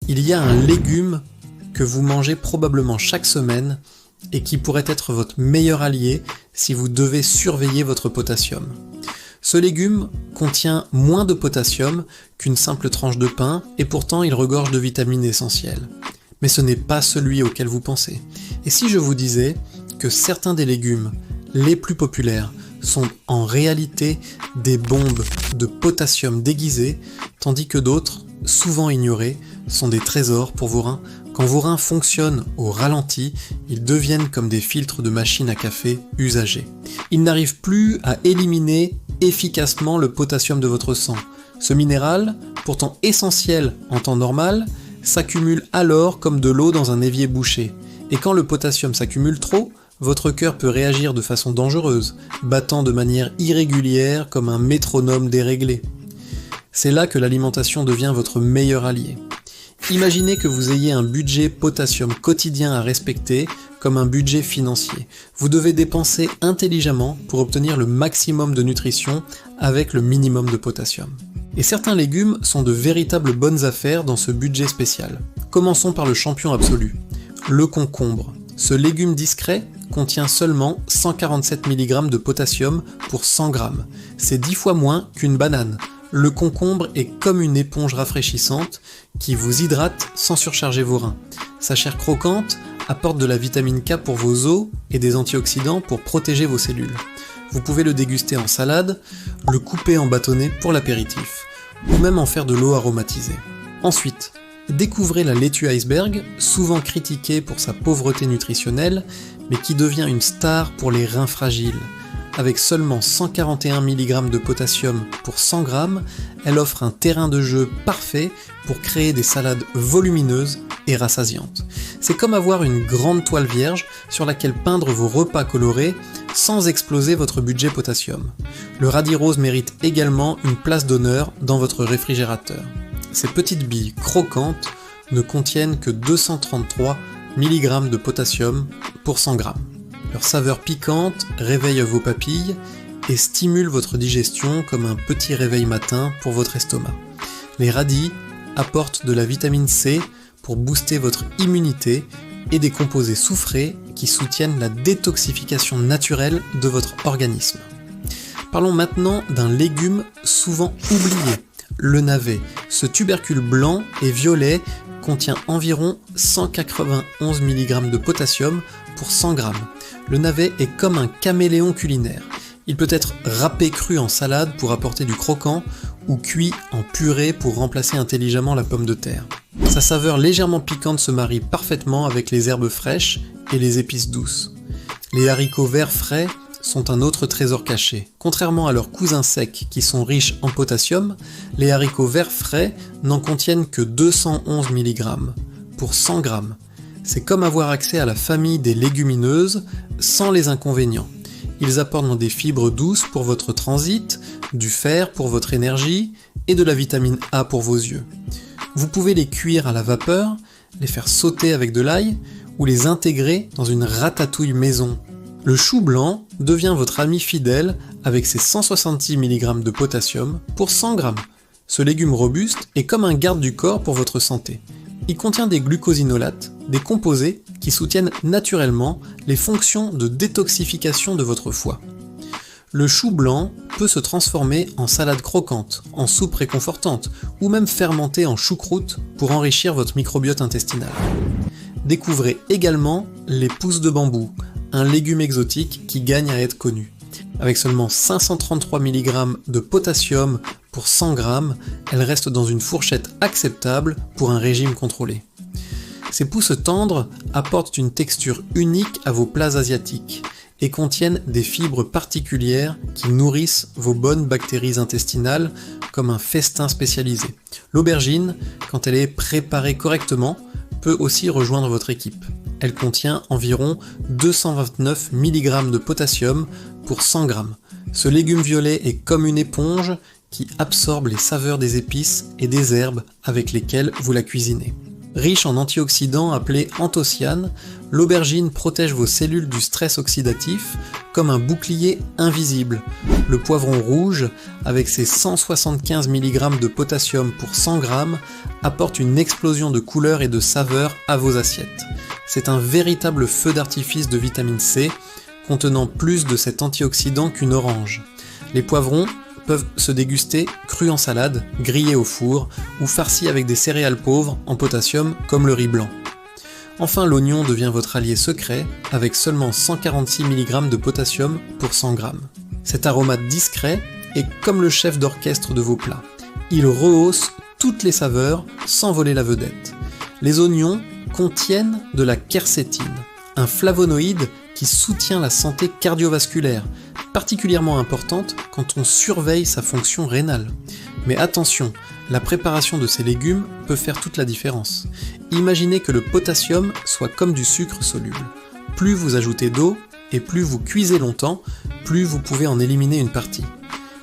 il y a un légume que vous mangez probablement chaque semaine et qui pourrait être votre meilleur allié si vous devez surveiller votre potassium. Ce légume contient moins de potassium qu'une simple tranche de pain et pourtant il regorge de vitamines essentielles. Mais ce n'est pas celui auquel vous pensez. Et si je vous disais que certains des légumes les plus populaires sont en réalité des bombes de potassium déguisées, tandis que d'autres, souvent ignorés, sont des trésors pour vos reins. Quand vos reins fonctionnent au ralenti, ils deviennent comme des filtres de machine à café usagés. Ils n'arrivent plus à éliminer efficacement le potassium de votre sang. Ce minéral, pourtant essentiel en temps normal, s'accumule alors comme de l'eau dans un évier bouché. Et quand le potassium s'accumule trop, votre cœur peut réagir de façon dangereuse, battant de manière irrégulière comme un métronome déréglé. C'est là que l'alimentation devient votre meilleur allié. Imaginez que vous ayez un budget potassium quotidien à respecter, comme un budget financier. Vous devez dépenser intelligemment pour obtenir le maximum de nutrition avec le minimum de potassium. Et certains légumes sont de véritables bonnes affaires dans ce budget spécial. Commençons par le champion absolu, le concombre. Ce légume discret contient seulement 147 mg de potassium pour 100 g. C'est 10 fois moins qu'une banane. Le concombre est comme une éponge rafraîchissante qui vous hydrate sans surcharger vos reins. Sa chair croquante apporte de la vitamine K pour vos os et des antioxydants pour protéger vos cellules. Vous pouvez le déguster en salade, le couper en bâtonnets pour l'apéritif, ou même en faire de l'eau aromatisée. Ensuite, découvrez la laitue iceberg, souvent critiquée pour sa pauvreté nutritionnelle, mais qui devient une star pour les reins fragiles. Avec seulement 141 mg de potassium pour 100 g, elle offre un terrain de jeu parfait pour créer des salades volumineuses et rassasiantes. C'est comme avoir une grande toile vierge sur laquelle peindre vos repas colorés sans exploser votre budget potassium. Le radis rose mérite également une place d'honneur dans votre réfrigérateur. Ces petites billes croquantes ne contiennent que 233 mg de potassium pour 100 g. Leur saveur piquante réveille vos papilles et stimule votre digestion comme un petit réveil matin pour votre estomac. Les radis apportent de la vitamine C pour booster votre immunité et des composés soufrés qui soutiennent la détoxification naturelle de votre organisme. Parlons maintenant d'un légume souvent oublié, le navet. Ce tubercule blanc et violet contient environ 191 mg de potassium pour 100 g. Le navet est comme un caméléon culinaire. Il peut être râpé cru en salade pour apporter du croquant ou cuit en purée pour remplacer intelligemment la pomme de terre. Sa saveur légèrement piquante se marie parfaitement avec les herbes fraîches et les épices douces. Les haricots verts frais sont un autre trésor caché. Contrairement à leurs cousins secs qui sont riches en potassium, les haricots verts frais n'en contiennent que 211 mg pour 100 g. C'est comme avoir accès à la famille des légumineuses sans les inconvénients. Ils apportent des fibres douces pour votre transit, du fer pour votre énergie et de la vitamine A pour vos yeux. Vous pouvez les cuire à la vapeur, les faire sauter avec de l'ail ou les intégrer dans une ratatouille maison. Le chou blanc devient votre ami fidèle avec ses 166 mg de potassium pour 100 g. Ce légume robuste est comme un garde du corps pour votre santé. Il contient des glucosinolates, des composés qui soutiennent naturellement les fonctions de détoxification de votre foie. Le chou blanc peut se transformer en salade croquante, en soupe réconfortante, ou même fermenter en choucroute pour enrichir votre microbiote intestinal. Découvrez également les pousses de bambou, un légume exotique qui gagne à être connu. Avec seulement 533 mg de potassium pour 100 g, elle reste dans une fourchette acceptable pour un régime contrôlé. Ces pousses tendres apportent une texture unique à vos plats asiatiques et contiennent des fibres particulières qui nourrissent vos bonnes bactéries intestinales comme un festin spécialisé. L'aubergine, quand elle est préparée correctement, peut aussi rejoindre votre équipe. Elle contient environ 229 mg de potassium pour 100 g. Ce légume violet est comme une éponge qui absorbe les saveurs des épices et des herbes avec lesquelles vous la cuisinez. Riche en antioxydants appelés anthocyanes, l'aubergine protège vos cellules du stress oxydatif comme un bouclier invisible. Le poivron rouge, avec ses 175 mg de potassium pour 100 g, apporte une explosion de couleurs et de saveurs à vos assiettes. C'est un véritable feu d'artifice de vitamine C, contenant plus de cet antioxydant qu'une orange. Les poivrons peuvent se déguster crus en salade, grillés au four ou farcis avec des céréales pauvres en potassium comme le riz blanc. Enfin, l'oignon devient votre allié secret avec seulement 146 mg de potassium pour 100 g. Cet aromate discret est comme le chef d'orchestre de vos plats. Il rehausse toutes les saveurs sans voler la vedette. Les oignons contiennent de la quercétine, un flavonoïde qui soutient la santé cardiovasculaire, particulièrement importante quand on surveille sa fonction rénale. Mais attention, la préparation de ces légumes peut faire toute la différence. Imaginez que le potassium soit comme du sucre soluble. Plus vous ajoutez d'eau et plus vous cuisez longtemps, plus vous pouvez en éliminer une partie.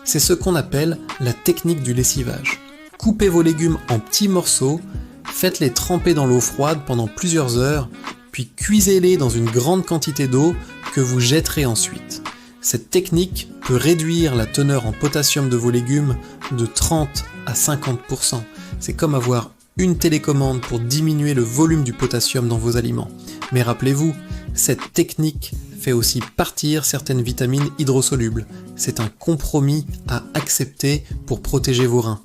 C'est ce qu'on appelle la technique du lessivage. Coupez vos légumes en petits morceaux, faites-les tremper dans l'eau froide pendant plusieurs heures, puis cuisez-les dans une grande quantité d'eau que vous jetterez ensuite. Cette technique peut réduire la teneur en potassium de vos légumes de 30 à 50%. C'est comme avoir une télécommande pour diminuer le volume du potassium dans vos aliments. Mais rappelez-vous, cette technique fait aussi partir certaines vitamines hydrosolubles. C'est un compromis à accepter pour protéger vos reins.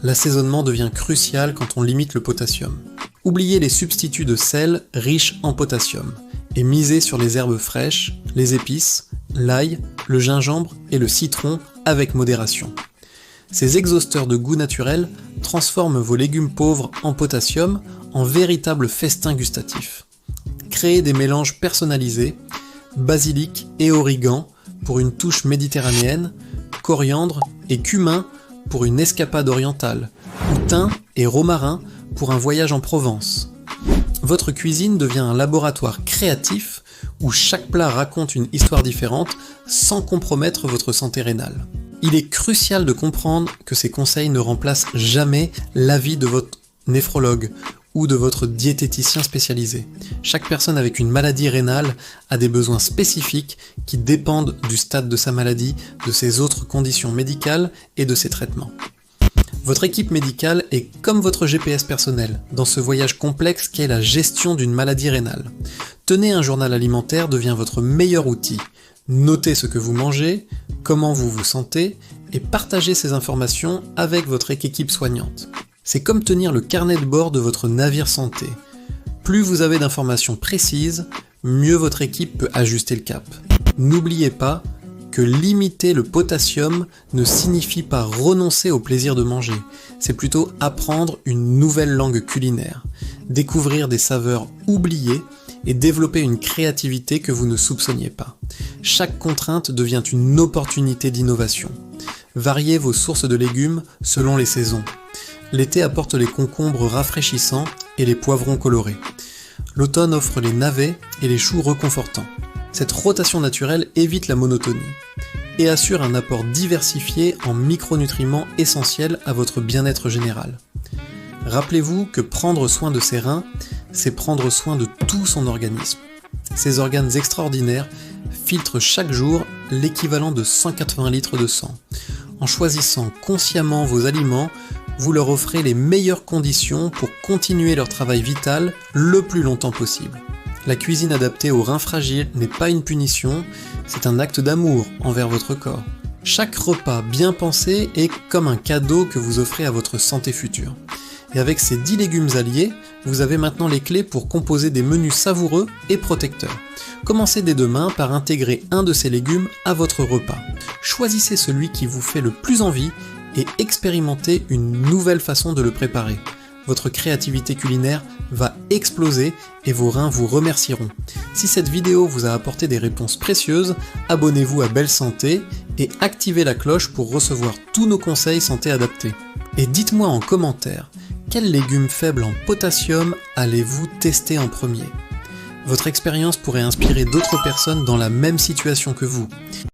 L'assaisonnement devient crucial quand on limite le potassium. Oubliez les substituts de sel riches en potassium et misez sur les herbes fraîches, les épices, l'ail, le gingembre et le citron avec modération. Ces exhausteurs de goût naturel transforment vos légumes pauvres en potassium en véritables festins gustatifs. Créez des mélanges personnalisés, basilic et origan pour une touche méditerranéenne, coriandre et cumin pour une escapade orientale, ou thym et romarin pour un voyage en Provence. Votre cuisine devient un laboratoire créatif où chaque plat raconte une histoire différente sans compromettre votre santé rénale. Il est crucial de comprendre que ces conseils ne remplacent jamais l'avis de votre néphrologue ou de votre diététicien spécialisé. Chaque personne avec une maladie rénale a des besoins spécifiques qui dépendent du stade de sa maladie, de ses autres conditions médicales et de ses traitements. Votre équipe médicale est comme votre GPS personnel dans ce voyage complexe qu'est la gestion d'une maladie rénale. Tenez un journal alimentaire devient votre meilleur outil. Notez ce que vous mangez, comment vous vous sentez et partagez ces informations avec votre équipe soignante. C'est comme tenir le carnet de bord de votre navire santé. Plus vous avez d'informations précises, mieux votre équipe peut ajuster le cap. N'oubliez pas que limiter le potassium ne signifie pas renoncer au plaisir de manger, c'est plutôt apprendre une nouvelle langue culinaire, découvrir des saveurs oubliées et développer une créativité que vous ne soupçonniez pas. Chaque contrainte devient une opportunité d'innovation. Variez vos sources de légumes selon les saisons. L'été apporte les concombres rafraîchissants et les poivrons colorés. L'automne offre les navets et les choux réconfortants. Cette rotation naturelle évite la monotonie et assure un apport diversifié en micronutriments essentiels à votre bien-être général. Rappelez-vous que prendre soin de ses reins, c'est prendre soin de tout son organisme. Ces organes extraordinaires filtrent chaque jour l'équivalent de 180 litres de sang. En choisissant consciemment vos aliments, vous leur offrez les meilleures conditions pour continuer leur travail vital le plus longtemps possible. La cuisine adaptée aux reins fragiles n'est pas une punition, c'est un acte d'amour envers votre corps. Chaque repas bien pensé est comme un cadeau que vous offrez à votre santé future. Et avec ces 10 légumes alliés, vous avez maintenant les clés pour composer des menus savoureux et protecteurs. Commencez dès demain par intégrer un de ces légumes à votre repas. Choisissez celui qui vous fait le plus envie et expérimentez une nouvelle façon de le préparer. Votre créativité culinaire va exploser et vos reins vous remercieront. Si cette vidéo vous a apporté des réponses précieuses, abonnez-vous à Belle Santé et activez la cloche pour recevoir tous nos conseils santé adaptés. Et dites-moi en commentaire, quels légumes faibles en potassium allez-vous tester en premier ? Votre expérience pourrait inspirer d'autres personnes dans la même situation que vous.